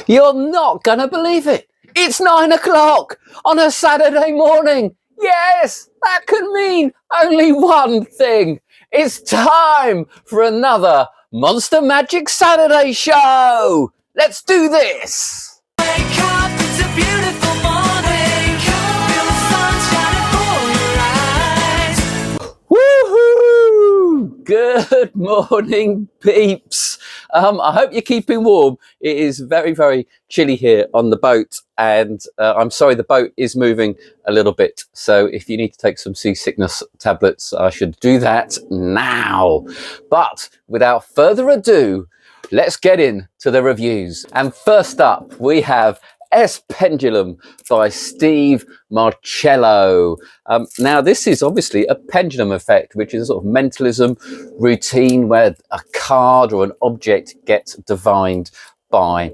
You're not gonna believe it. It's 9 o'clock on a Saturday morning. Yes, that could mean only one thing. It's time for another Monster Magic Saturday show. Let's do this. Wake up, it's a beautiful morning. Feel the sun shining for your eyes. Woohoo! Good morning, peeps. I hope you're keeping warm. It is very, very chilly here on the boat, and I'm sorry the boat is moving a little bit. So if you need to take some seasickness tablets, I should do that now. But without further ado, let's get into the reviews. And first up, we have Pendulum by Steve Marchello. Now, this is obviously a pendulum effect, which is a sort of mentalism routine where a card or an object gets divined by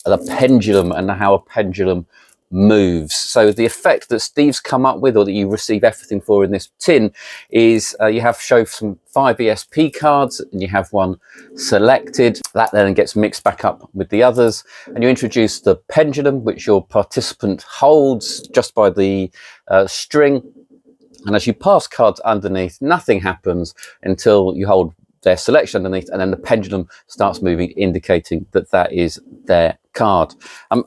the pendulum and how a pendulum moves. So the effect that Steve's come up with, or that you receive everything for in this tin, is you have show some 5 ESP cards and you have one selected. That then gets mixed back up with the others, and you introduce the pendulum, which your participant holds just by the string, and as you pass cards underneath, nothing happens until you hold their selection underneath, and then the pendulum starts moving, indicating that that is their card.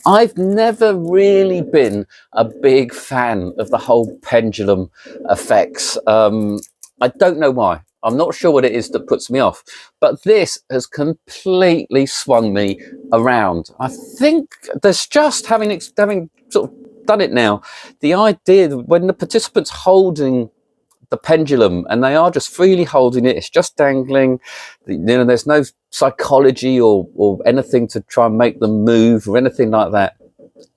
I've never really been a big fan of the whole pendulum effects. I don't know why. I'm not sure what it is that puts me off, but this has completely swung me around. I think there's just having sort of done it now, the idea that when the participant's holding the pendulum and they are just freely holding it, it's just dangling, you know, there's no psychology or anything to try and make them move or anything like that,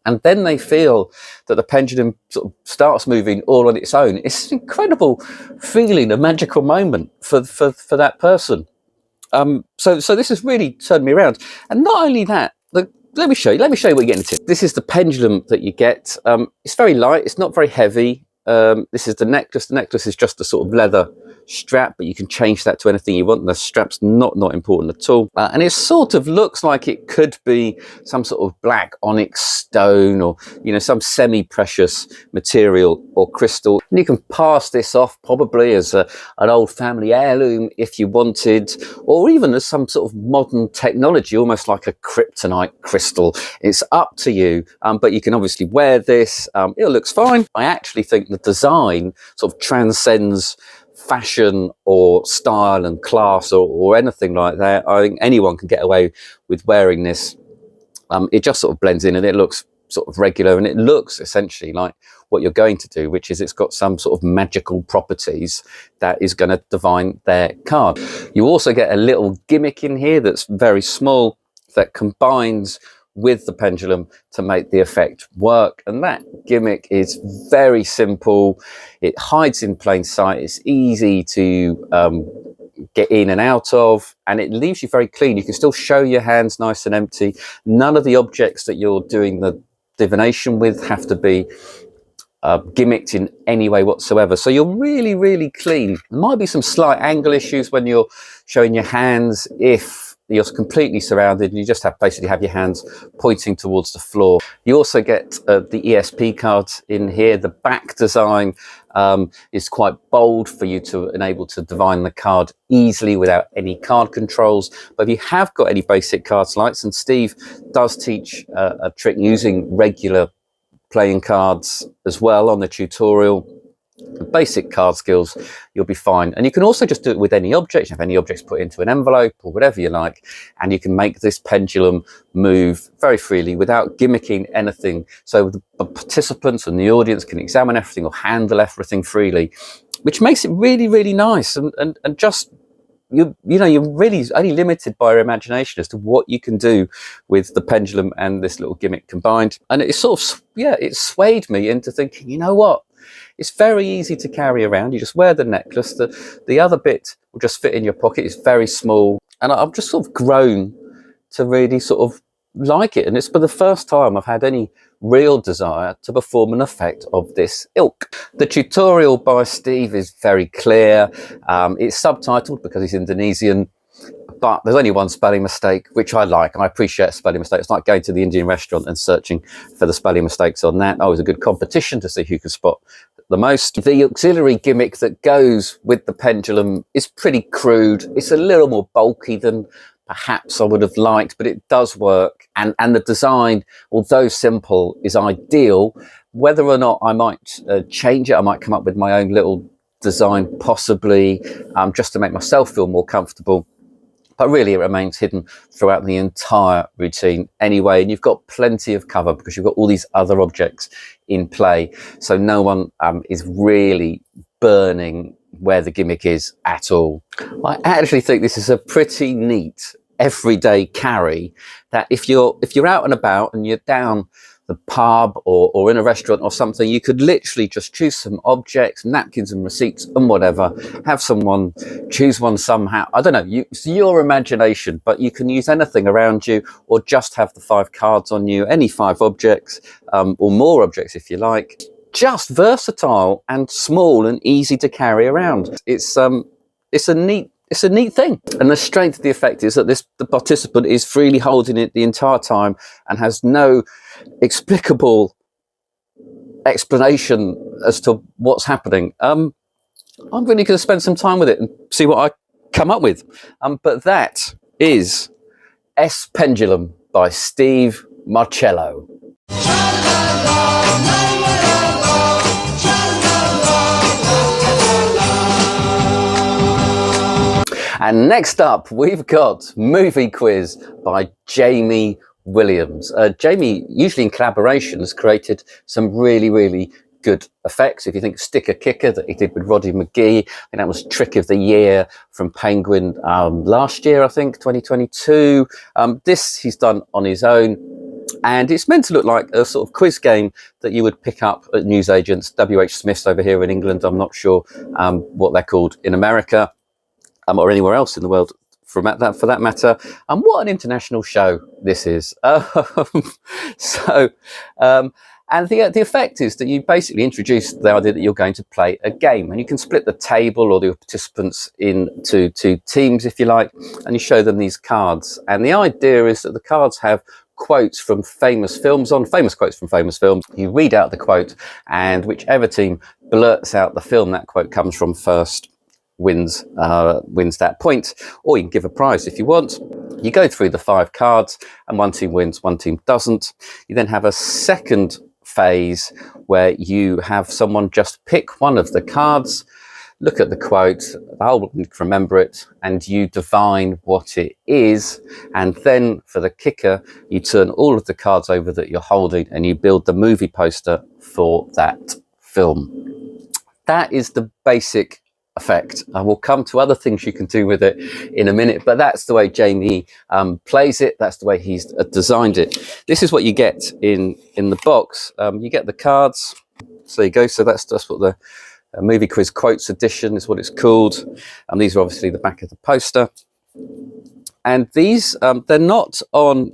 and then they feel that the pendulum sort of starts moving all on its own. It's an incredible feeling, a magical moment for that person. So this has really turned me around. And not only that, let me show you what you're getting into. This is the pendulum that you get. It's very light, it's not very heavy. This is the necklace. The necklace is just a sort of leather strap, but you can change that to anything you want. The strap's not important at all. And it sort of looks like it could be some sort of black onyx stone, or, you know, some semi-precious material or crystal. And you can pass this off probably as an old family heirloom if you wanted, or even as some sort of modern technology, almost like a kryptonite crystal. It's up to you, but you can obviously wear this. It looks fine. I actually think the design sort of transcends fashion or style and class or anything like that. I think anyone can get away with wearing this. It just sort of blends in and it looks sort of regular, and it looks essentially like what you're going to do, which is it's got some sort of magical properties that is going to divine their card. You also get a little gimmick in here that's very small that combines with the pendulum to make the effect work, and that gimmick is very simple. It hides in plain sight. It's easy to get in and out of, and it leaves you very clean. You can still show your hands nice and empty. None of the objects that you're doing the divination with have to be gimmicked in any way whatsoever, so you're really, really clean. There might be some slight angle issues when you're showing your hands if you're completely surrounded and you just basically have your hands pointing towards the floor. You also get the ESP cards in here. The back design is quite bold for you to enable to divine the card easily without any card controls. But if you have got any basic card sleights, and Steve does teach a trick using regular playing cards as well on the tutorial, the basic card skills, you'll be fine. And you can also just do it with any object. You have any objects put into an envelope or whatever you like, and you can make this pendulum move very freely without gimmicking anything. So the participants and the audience can examine everything or handle everything freely, which makes it really, really nice. And just, you know, you're really only limited by your imagination as to what you can do with the pendulum and this little gimmick combined. And it sort of, yeah, it swayed me into thinking, you know what? It's very easy to carry around. You just wear the necklace. The other bit will just fit in your pocket. It's very small. And I've just sort of grown to really sort of like it. And it's for the first time I've had any real desire to perform an effect of this ilk. The tutorial by Steve is very clear. It's subtitled because he's Indonesian. but there's only one spelling mistake, which I like. I appreciate a spelling mistake. It's like going to the Indian restaurant and searching for the spelling mistakes on that. Oh, it was a good competition to see who could spot the most. The auxiliary gimmick that goes with the Pendulum is pretty crude. It's a little more bulky than perhaps I would have liked, but it does work. And the design, although simple, is ideal. Whether or not I might change it, I might come up with my own little design possibly, just to make myself feel more comfortable. But really it remains hidden throughout the entire routine anyway, and you've got plenty of cover because you've got all these other objects in play, so no one is really burning where the gimmick is at all. I actually think this is a pretty neat everyday carry, that if you're out and about and you're down the pub or in a restaurant or something, you could literally just choose some objects, napkins and receipts and whatever, have someone choose one somehow. I don't know, it's your imagination, but you can use anything around you, or just have the 5 cards on you, any 5 objects, or more objects if you like. Just versatile and small and easy to carry around. It's a neat thing. And the strength of the effect is that the participant is freely holding it the entire time and has no explicable explanation as to what's happening. I'm really going to spend some time with it and see what I come up with. But that is S Pendulum by Steve Marchello. And next up, we've got Movie Quiz by Jamie Williams. Jamie, usually in collaboration, has created some really, really good effects. If you think Sticker Kicker that he did with Roddy McGee, and that was Trick of the Year from Penguin last year, I think, 2022. This he's done on his own. And it's meant to look like a sort of quiz game that you would pick up at newsagents, WH Smith's over here in England. I'm not sure what they're called in America. Or anywhere else in the world for that matter. What an international show this is. And the effect is that you basically introduce the idea that you're going to play a game, and you can split the table or the participants into 2 teams if you like, and you show them these cards. And the idea is that the cards have quotes from famous films famous quotes from famous films. You read out the quote, and whichever team blurts out the film that quote comes from first wins that point, or you can give a prize if you want. You go through the 5 cards, and one team wins, one team doesn't. You then have a second phase where you have someone just pick one of the cards, look at the quote, they'll remember it, and you divine what it is. And then for the kicker, you turn all of the cards over that you're holding, and you build the movie poster for that film. That is the basic effect. I will come to other things you can do with it in a minute, but that's the way Jamie plays it. That's the way he's designed it. This is what you get in the box. You get the cards. So there you go. So that's what the Movie Quiz Quotes Edition is what it's called. And these are obviously the back of the poster. And these they're not on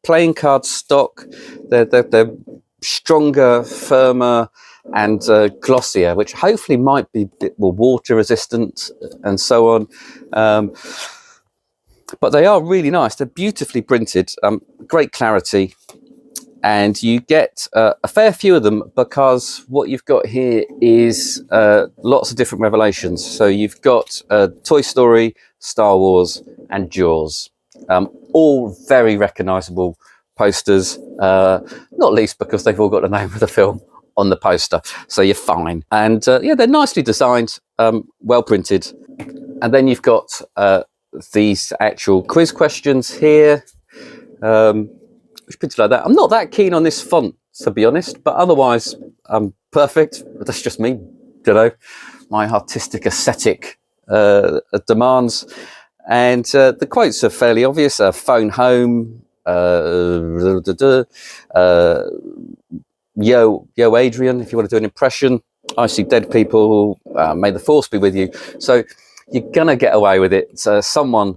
playing card stock. They're stronger, firmer, and glossier, which hopefully might be a bit more water resistant and so on. But they are really nice. They're beautifully printed, great clarity, and you get a fair few of them, because what you've got here is lots of different revelations. So you've got Toy Story, Star Wars, and Jaws, all very recognizable posters, not least because they've all got the name of the film on the poster, so you're fine. And yeah, they're nicely designed, well printed. And then you've got these actual quiz questions here, which printed like that. I'm not that keen on this font, to be honest, but otherwise perfect. But that's just me, you know, my artistic aesthetic demands. And the quotes are fairly obvious. Phone home, Yo Adrian, if you want to do an impression. I see dead people, may the force be with you. So you're gonna get away with it. Someone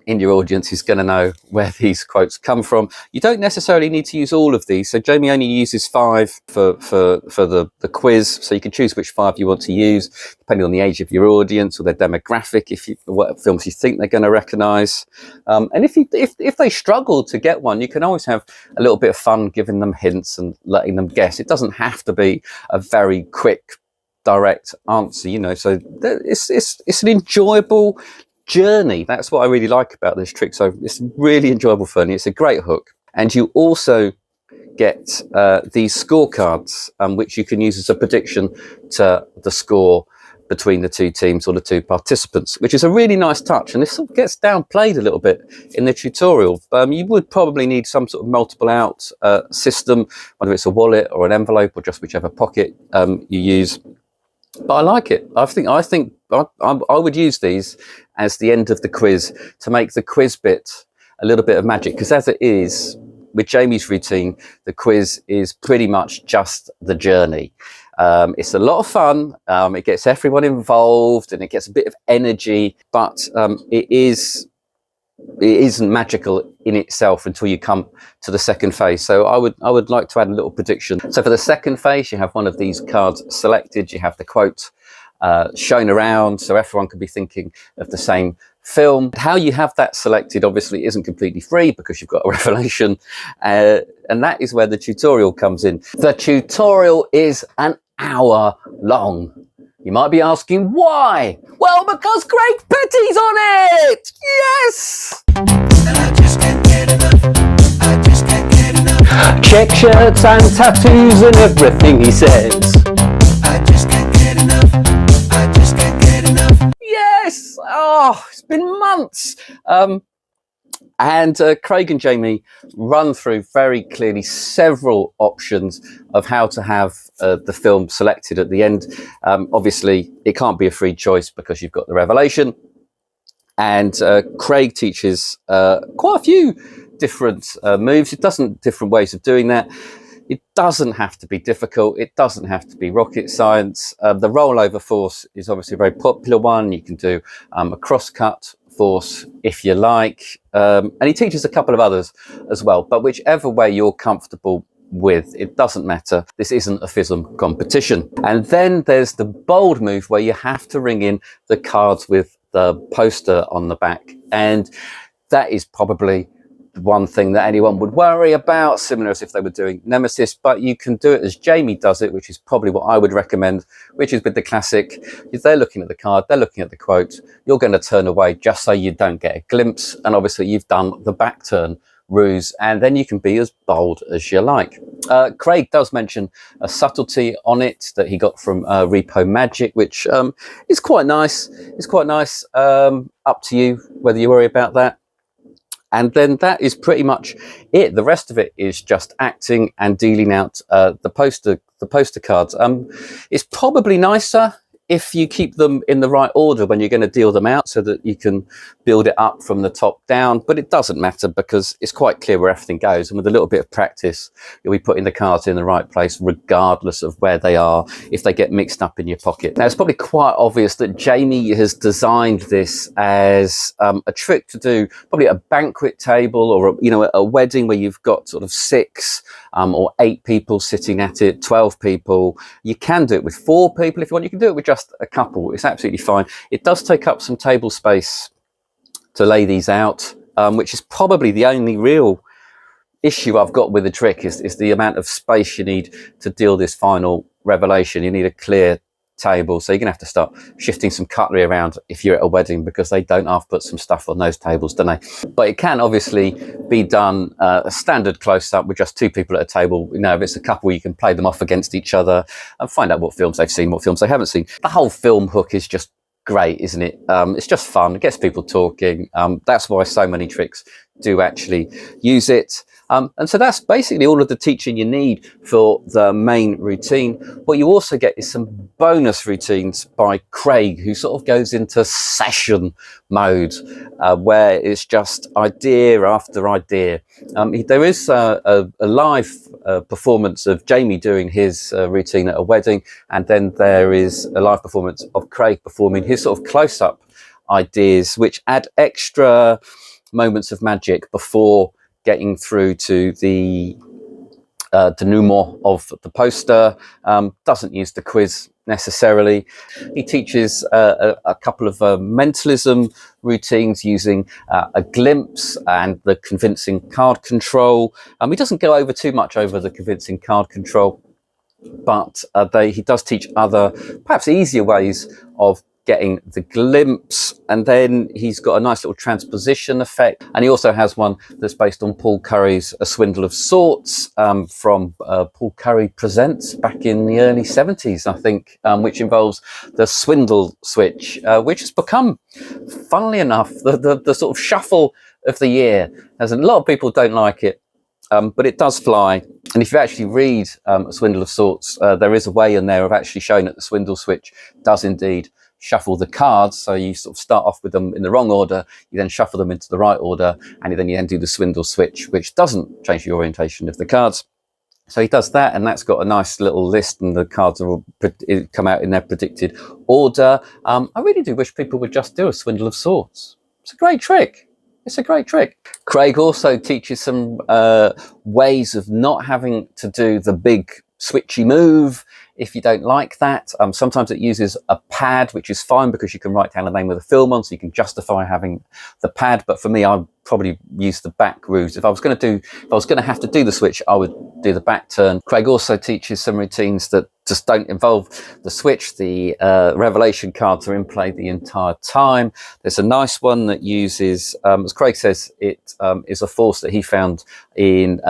in your audience is going to know where these quotes come from. You don't necessarily need to use all of these. So Jamie only uses 5 for the quiz. So you can choose which 5 you want to use, depending on the age of your audience or their demographic, what films you think they're going to recognise. And if they struggle to get one, you can always have a little bit of fun giving them hints and letting them guess. It doesn't have to be a very quick, direct answer, you know. So it's an enjoyable journey. That's what I really like about this trick. So it's really enjoyable fun. It's a great hook. And you also get these scorecards, which you can use as a prediction to the score between the 2 teams or the 2 participants, which is a really nice touch. And this sort of gets downplayed a little bit in the tutorial. You would probably need some sort of multiple out system, whether it's a wallet or an envelope or just whichever pocket you use. But I like it. I think I would use these as the end of the quiz to make the quiz bit a little bit of magic, because as it is with Jamie's routine, the quiz is pretty much just the journey. It's a lot of fun. It gets everyone involved and it gets a bit of energy, but it isn't magical in itself until you come to the second phase. So I would like to add a little prediction. So for the second phase, you have one of these cards selected. You have the quote shown around, so everyone could be thinking of the same film. How you have that selected obviously isn't completely free, because you've got a revelation, and that is where the tutorial comes in. The tutorial is an hour long. You might be asking why? Well, because Craig Petty's on it! Yes! I just can't get enough. I just can't get enough. Check shirts and tattoos and everything he says. I just can't get enough. I just can't get enough. Yes! Oh, it's been months. And Craig and Jamie run through very clearly several options of how to have the film selected at the end. Obviously, it can't be a free choice because you've got the revelation. And Craig teaches quite a few different moves. Different ways of doing that. It doesn't have to be difficult. It doesn't have to be rocket science. The rollover force is obviously a very popular one. You can do a cross-cut force if you like, and he teaches a couple of others as well, but whichever way you're comfortable with, it doesn't matter. This isn't a FISM competition. And then there's the bold move where you have to ring in the cards with the poster on the back, and that is probably one thing that anyone would worry about, similar as if they were doing Nemesis, but you can do it as Jamie does it, which is probably what I would recommend, which is with the classic. If they're looking at the card, they're looking at the quote, you're going to turn away just so you don't get a glimpse, and obviously you've done the back turn ruse, and then you can be as bold as you like. Craig does mention a subtlety on it that he got from Repo Magic, which is quite nice. It's quite nice. Up to you whether you worry about that. And then that is pretty much it. The rest of it is just acting and dealing out the poster cards. It's probably nicer if you keep them in the right order when you're going to deal them out, so that you can build it up from the top down. But it doesn't matter, because it's quite clear where everything goes. And with a little bit of practice, you'll be putting the cards in the right place, regardless of where they are, if they get mixed up in your pocket. Now, it's probably quite obvious that Jamie has designed this as a trick to do probably at a banquet table, or a wedding where you've got sort of 6 or 8 people sitting at it, 12 people. You can do it with 4 people if you want. You can do it with just a couple. It's absolutely fine. It does take up some table space to lay these out, which is probably the only real issue I've got with the trick, is the amount of space you need to deal this final revelation. You need a clear table, so you're gonna have to start shifting some cutlery around if you're at a wedding, because they don't half put some stuff on those tables, don't they? But it can obviously be done a standard close-up with just 2 people at a table. If it's a couple, you can play them off against each other and find out what films they've seen, what films they haven't seen. The whole film hook is just great, isn't it? It's just fun. It gets people talking. That's why so many tricks do actually use it. And so that's basically all of the teaching you need for the main routine. What you also get is some bonus routines by Craig, who sort of goes into session mode, where it's just idea after idea. There is a live performance of Jamie doing his routine at a wedding, and then there is a live performance of Craig performing his sort of close-up ideas, which add extra moments of magic before getting through to the denouement of the poster. Doesn't use the quiz necessarily. He teaches a couple of mentalism routines using a glimpse and the convincing card control. He doesn't go over too much over the convincing card control, but he does teach other, perhaps easier ways of getting the glimpse. And then he's got a nice little transposition effect, and he also has one that's based on Paul Curry's A Swindle of Sorts, from Paul Curry Presents back in the early 70s, I think, which involves the swindle switch, which has become, funnily enough, the sort of shuffle of the year, as a lot of people don't like it. But it does fly. And if you actually read A Swindle of Sorts, there is a way in there of actually showing that the swindle switch does indeed shuffle the cards. So you sort of start off with them in the wrong order, you then shuffle them into the right order, and then you do the swindle switch, which doesn't change the orientation of the cards. So he does that, and that's got a nice little list, and the cards are all come out in their predicted order. I really do wish people would just do A Swindle of Sorts. It's a great trick. It's a great trick. Craig also teaches some ways of not having to do the big switchy move if you don't like that. Sometimes it uses a pad, which is fine because you can write down the name of the film on, so you can justify having the pad. But for me, I probably use the back route. If I was going to have to do the switch, I would do the back turn. Craig also teaches some routines that just don't involve the switch. The revelation cards are in play the entire time. There's a nice one that uses, as Craig says, it is a force that he found in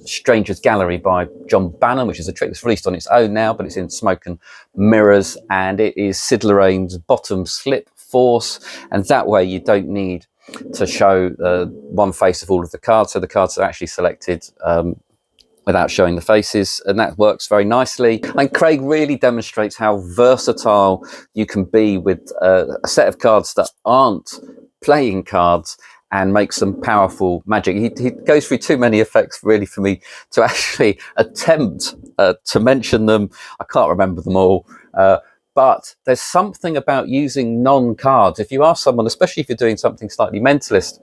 Stranger's Gallery by John Bannon, which is a trick that's released on its own now, but it's in Smoke and Mirrors, and it is Sid Lorraine's bottom slip force, and that way you don't need to show one face of all of the cards, so the cards are actually selected without showing the faces, and that works very nicely. And Craig really demonstrates how versatile you can be with a set of cards that aren't playing cards and make some powerful magic. He goes through too many effects really for me to actually attempt to mention them. I can't remember them all. But there's something about using non-cards. If you ask someone, especially if you're doing something slightly mentalist,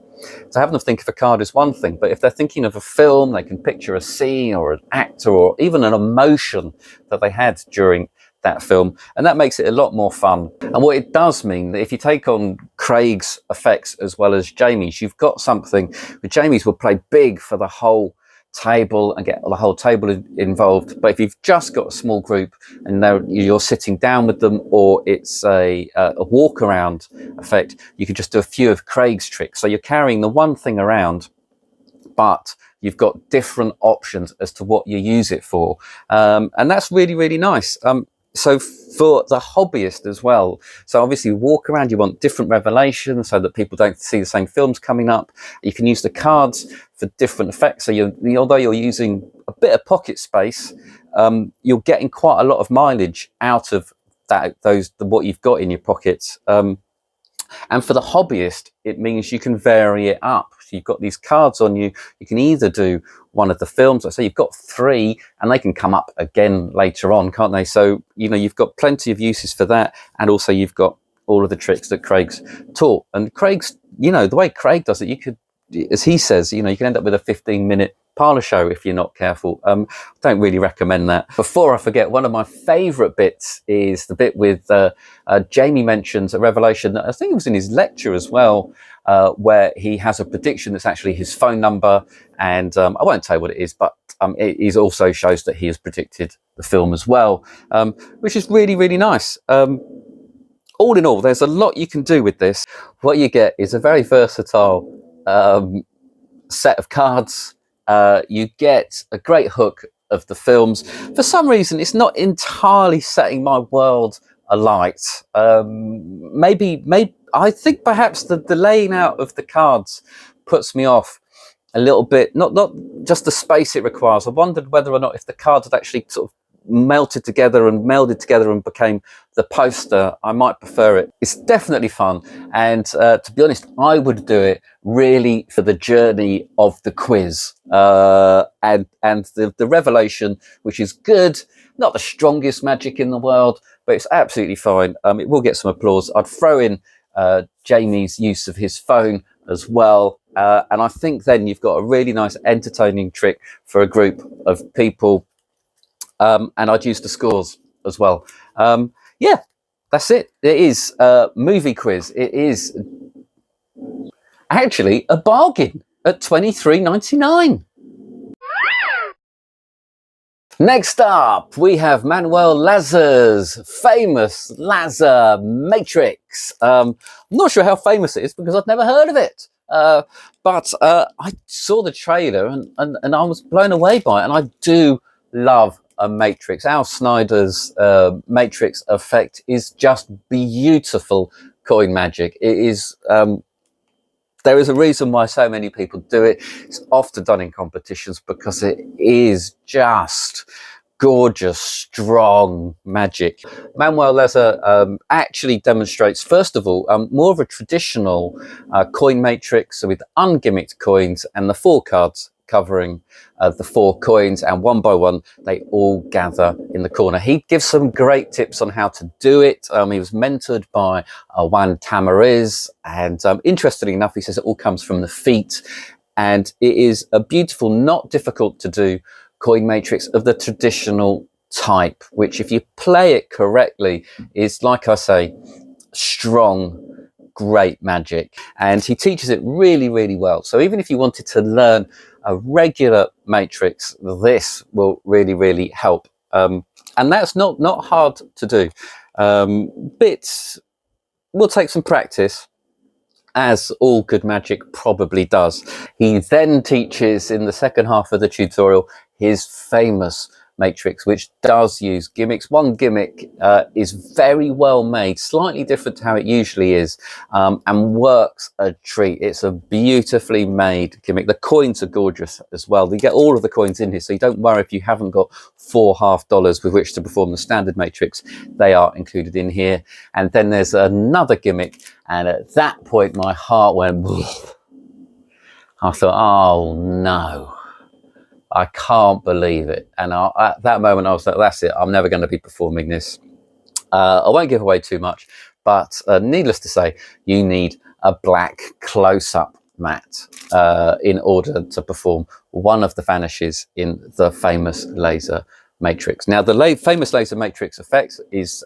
to have them think of a card is one thing, but if they're thinking of a film, they can picture a scene or an actor or even an emotion that they had during that film, and that makes it a lot more fun. And what it does mean that if you take on Craig's effects as well as Jamie's, you've got something. With Jamie's will play big for the whole table and get the whole table involved, but if you've just got a small group and you're sitting down with them, or it's a walk around effect, you can just do a few of Craig's tricks. So you're carrying the one thing around, but you've got different options as to what you use it for, and that's really, really nice. So for the hobbyist as well, so obviously walk around, you want different revelations so that people don't see the same films coming up. You can use the cards for different effects. So although you're using a bit of pocket space, you're getting quite a lot of mileage out of what you've got in your pockets. And for the hobbyist, it means you can vary it up. So you've got these cards on you. You can either do one of the films. So you've got 3, and they can come up again later on, can't they? So, you've got plenty of uses for that. And also you've got all of the tricks that Craig's taught. And Craig's, the way Craig does it, you could, as he says, you can end up with a 15-minute parlour show if you're not careful. Don't really recommend that. Before I forget, one of my favourite bits is the bit with Jamie mentions a revelation that I think it was in his lecture as well, where he has a prediction that's actually his phone number, and I won't tell you what it is, but it also shows that he has predicted the film as well, which is really, really nice. All in all, there's a lot you can do with this. What you get is a very versatile set of cards. You get a great hook of the films. For some reason, it's not entirely setting my world alight. Maybe I think perhaps the laying out of the cards puts me off a little bit. Not just the space it requires. I wondered whether or not if the cards had actually sort of melted together and melded together and became the poster, I might prefer it. It's definitely fun, and to be honest, I would do it really for the journey of the quiz and the revelation, which is good. Not the strongest magic in the world, but it's absolutely fine. It will get some applause. I'd throw in Jamie's use of his phone as well. And I think then you've got a really nice entertaining trick for a group of people. And I'd use the scores as well. Yeah, that's it. It is a movie quiz. It is actually a bargain at $23.99. Next up, we have Manuel Llazer's famous Llaser Matrix. I'm not sure how famous it is because I've never heard of it. But I saw the trailer and I was blown away by it. And I do love a matrix. Al Snyder's matrix effect is just beautiful coin magic. It is... there is a reason why so many people do it. It's often done in competitions because it is just gorgeous, strong magic. Manuel Llaser actually demonstrates, first of all, more of a traditional coin matrix with ungimmicked coins and the 4 cards covering the 4 coins, and one by one they all gather in the corner. He gives some great tips on how to do it. He was mentored by Juan Tamariz, and interestingly enough, he says it all comes from the feet, and it is a beautiful, not difficult to do coin matrix of the traditional type, which if you play it correctly is, like I say, strong, great magic. And he teaches it really, really well. So even if you wanted to learn a regular matrix, this will really, really help. And that's not hard to do. Bits will take some practice, as all good magic probably does. He then teaches in the second half of the tutorial his famous matrix, which does use gimmicks. One gimmick is very well made, slightly different to how it usually is, and works a treat. It's a beautifully made gimmick. The coins are gorgeous as well. You get all of the coins in here, so you don't worry if you haven't got $4 half with which to perform the standard matrix. They are included in here. And then there's another gimmick, and at that point my heart went I thought, oh no, I can't believe it. And at that moment I was like, that's it, I'm never going to be performing this. I won't give away too much, but needless to say, you need a black close-up mat in order to perform one of the vanishes in the famous Llaser matrix. Now, the famous Llaser matrix effect is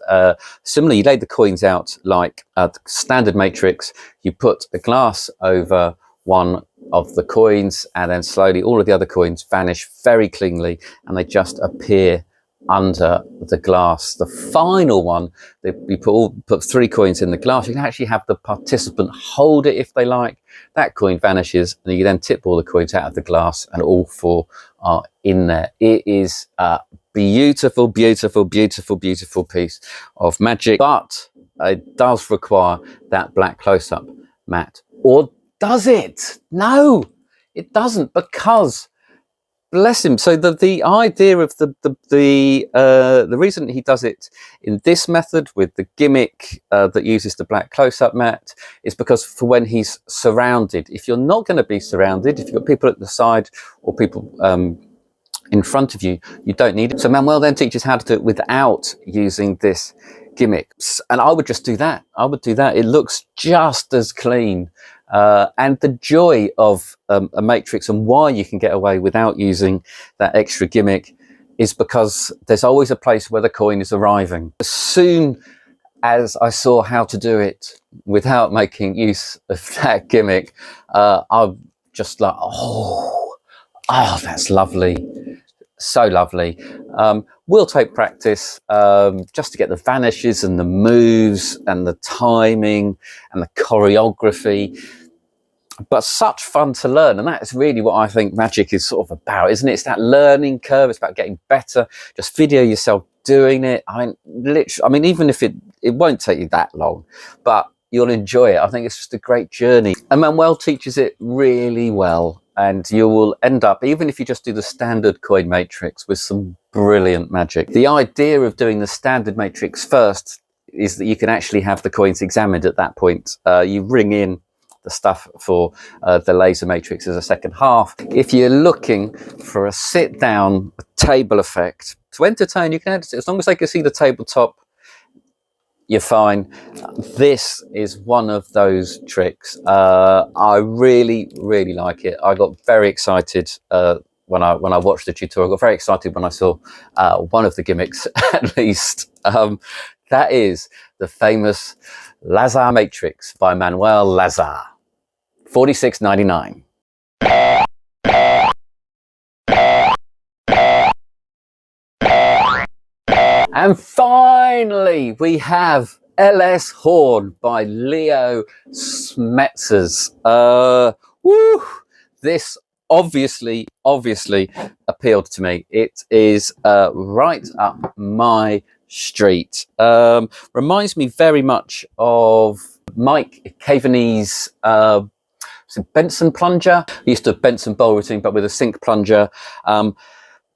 similar. You lay the coins out like a standard matrix. You put a glass over one of the coins, and then slowly all of the other coins vanish very cleanly, and they just appear under the glass. The final one, we put 3 coins in the glass. You can actually have the participant hold it if they like. That coin vanishes, and you then tip all the coins out of the glass, and all 4 are in there. It is a beautiful, beautiful, beautiful, beautiful piece of magic, but it does require that black close-up mat. Or does it? No, it doesn't, because bless him. So the idea of the reason he does it in this method with the gimmick that uses the black close-up mat is because for when he's surrounded, if you're not going to be surrounded, if you've got people at the side or people in front of you, you don't need it. So Manuel then teaches how to do it without using this gimmick. And I would just do that. I would do that. It looks just as clean. And the joy of a matrix and why you can get away without using that extra gimmick is because there's always a place where the coin is arriving. As soon as I saw how to do it without making use of that gimmick, I'm just like, oh, that's lovely. So lovely. Will take practice just to get the vanishes and the moves and the timing and the choreography, but such fun to learn. And that is really what I think magic is sort of about, isn't it? It's that learning curve. It's about getting better. Just video yourself doing it. I mean, even if it won't take you that long, but you'll enjoy it. I think it's just a great journey. And Manuel teaches it really well. And you will end up, even if you just do the standard coin matrix, with some brilliant magic. The idea of doing the standard matrix first is that you can actually have the coins examined at that point. You ring in the stuff for the Llaser matrix as a second half. If you're looking for a sit-down table effect to entertain, you can edit it. As long as they can see the tabletop, you're fine. This is one of those tricks. I really, really like it. I got very excited when I watched the tutorial. I got very excited when I saw one of the gimmicks, at least. That is the famous Llaser Matrix by Manuel Llaser, $46.99. And finally, we have LS Horn by Leo Smetsers. Woo! This obviously appealed to me. It is right up my street. Reminds me very much of Mike Caveney's Benson plunger. He used to have Benson bowl routine, but with a sink plunger.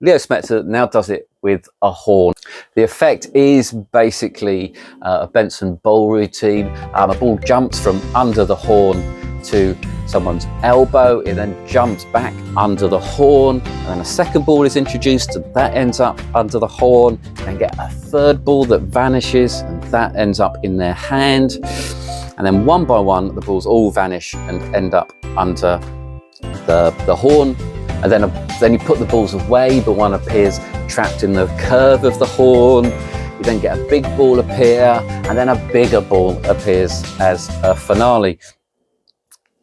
Leo Smetzer now does it with a horn. The effect is basically a Benson bowl routine. A ball jumps from under the horn to someone's elbow. It then jumps back under the horn, and then a second ball is introduced, and that ends up under the horn. And get a third ball that vanishes, and that ends up in their hand. And then one by one, the balls all vanish and end up under the horn. And then you put the balls away, but one appears trapped in the curve of the horn. You then get a big ball appear, and then a bigger ball appears as a finale.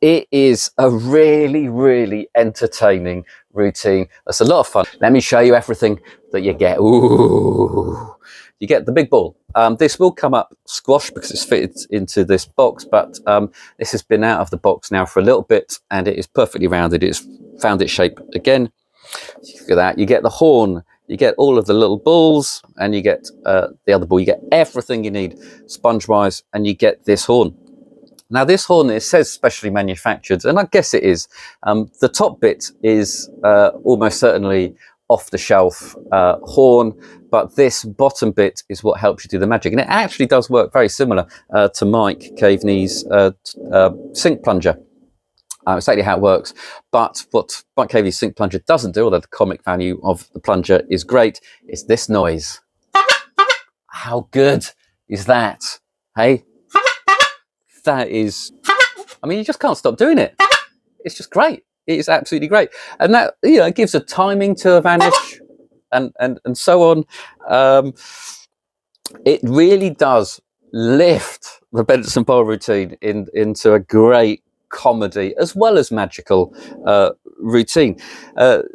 It is a really, really entertaining routine. That's a lot of fun. Let me show you everything that you get. Ooh. You get the big ball. This will come up squashed because it's fitted into this box, but this has been out of the box now for a little bit, and it is perfectly rounded. It's found its shape again. Look at that. You get the horn, you get all of the little balls, and you get the other ball. You get everything you need sponge-wise, and you get this horn. Now, this horn, it says specially manufactured, and I guess it is. The top bit is almost certainly off-the-shelf horn, but this bottom bit is what helps you do the magic. And it actually does work very similar to Mike Caveney's sink plunger. Exactly how it works. But what Mike Caveney's sink plunger doesn't do, although the comic value of the plunger is great, is this noise. How good is that? Hey? That is, I mean, you just can't stop doing it. It's just great. It is absolutely great. And that, you know, it gives a timing to a vanish and so on. It really does lift the Benson bowl routine into a great comedy as well as magical routine.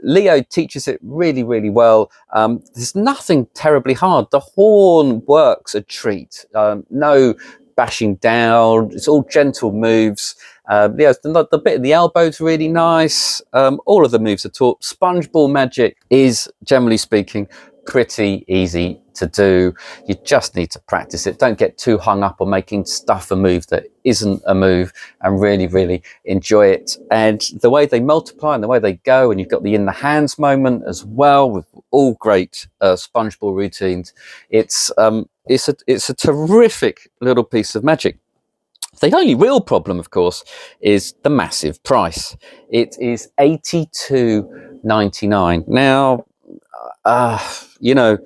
Leo teaches it really, really well. There's nothing terribly hard. The horn works a treat. No bashing down. It's all gentle moves. The bit of the elbow's really nice. All of the moves are taught. Sponge ball magic is, generally speaking, pretty easy to do. You just need to practice it. Don't get too hung up on making stuff a move that isn't a move, and really, really enjoy it. And the way they multiply and the way they go, and you've got the in the hands moment as well, with all great sponge ball routines. It's a terrific little piece of magic. The only real problem, of course, is the massive price. It is $82.99. Now, you know,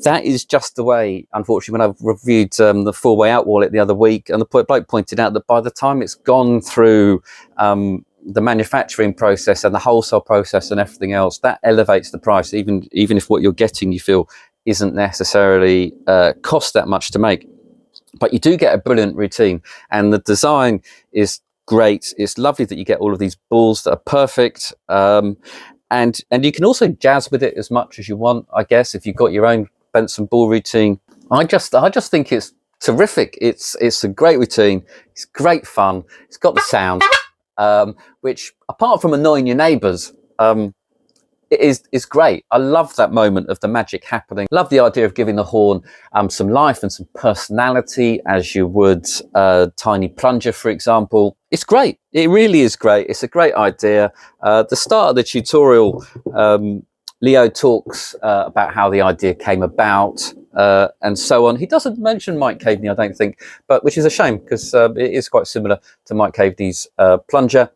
that is just the way, unfortunately, when I've reviewed the 4-way out wallet the other week, and the bloke pointed out that by the time it's gone through the manufacturing process and the wholesale process and everything else, that elevates the price, even if what you're getting you feel isn't necessarily cost that much to make. But you do get a brilliant routine, and the design is great. It's lovely that you get all of these balls that are perfect. And you can also jazz with it as much as you want, I guess, if you've got your own Benson ball routine. I just think it's terrific. It's a great routine. It's great fun. It's got the sound, which, apart from annoying your neighbours, it is great. I love that moment of the magic happening. Love the idea of giving the horn some life and some personality, as you would tiny plunger, for example. It's great. It really is great. It's a great idea. The start of the tutorial, Leo talks about how the idea came about and so on. He doesn't mention Mike Caveney, I don't think, but which is a shame, because it is quite similar to Mike Caveney's plunger.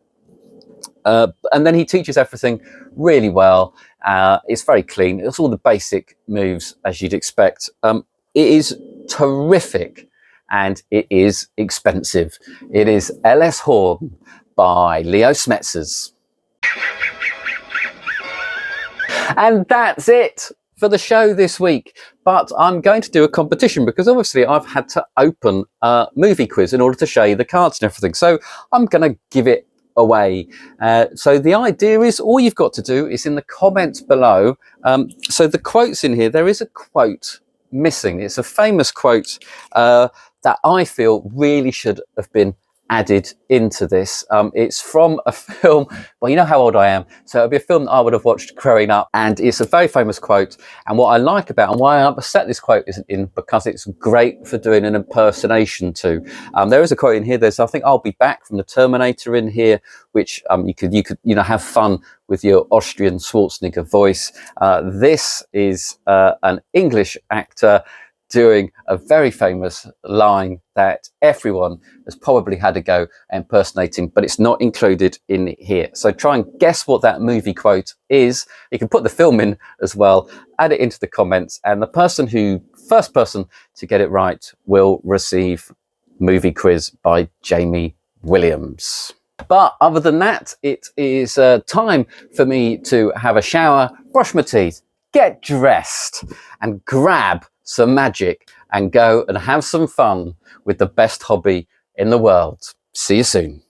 And then he teaches everything really well. It's very clean. It's all the basic moves as you'd expect. It is terrific, and it is expensive. It is LS Horn by Leo Smetsers. And that's it for the show this week. But I'm going to do a competition because obviously I've had to open a movie quiz in order to show you the cards and everything. So I'm going to give it away. So the idea is all you've got to do is in the comments below. So the quotes in here, there is a quote missing. It's a famous quote that I feel really should have been added into this. It's from a film, well, you know how old I am, so it'll be a film that I would have watched growing up, and it's a very famous quote. And what I like about and why I upset this quote isn't in, because it's great for doing an impersonation to. There is a quote in here. There's, I think, "I'll be back" from the Terminator in here, which you could have fun with your Austrian Schwarzenegger voice. This is an English actor doing a very famous line that everyone has probably had a go impersonating, but it's not included in here. So try and guess what that movie quote is. You can put the film in as well, add it into the comments, and the first person to get it right will receive Movie Quiz by Jamie Williams. But other than that, it is time for me to have a shower, brush my teeth, get dressed, and grab some magic and go and have some fun with the best hobby in the world. See you soon.